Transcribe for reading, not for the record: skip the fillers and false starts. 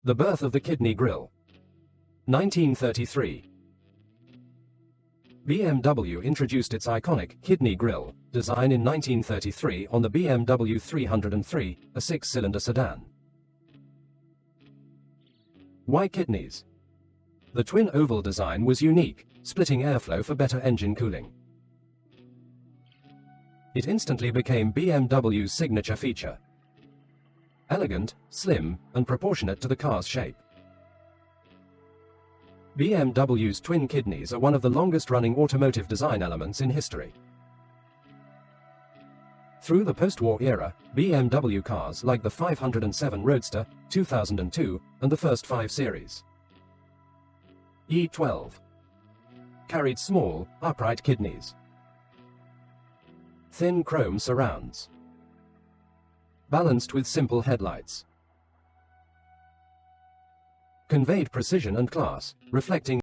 The birth of the kidney grille. 1933. BMW introduced its iconic kidney grille design in 1933 on the BMW 303, a six-cylinder sedan. Why kidneys? The twin oval design was unique, splitting airflow for better engine cooling. It instantly became BMW's signature feature. Elegant, slim, and proportionate to the car's shape. BMW's twin kidneys are one of the longest-running automotive design elements in history. Through the post-war era, BMW cars like the 507 Roadster, 2002, and the first 5 Series E12 carried small, upright kidneys. Thin chrome surrounds. Balanced with simple headlights. Conveyed precision and class, reflecting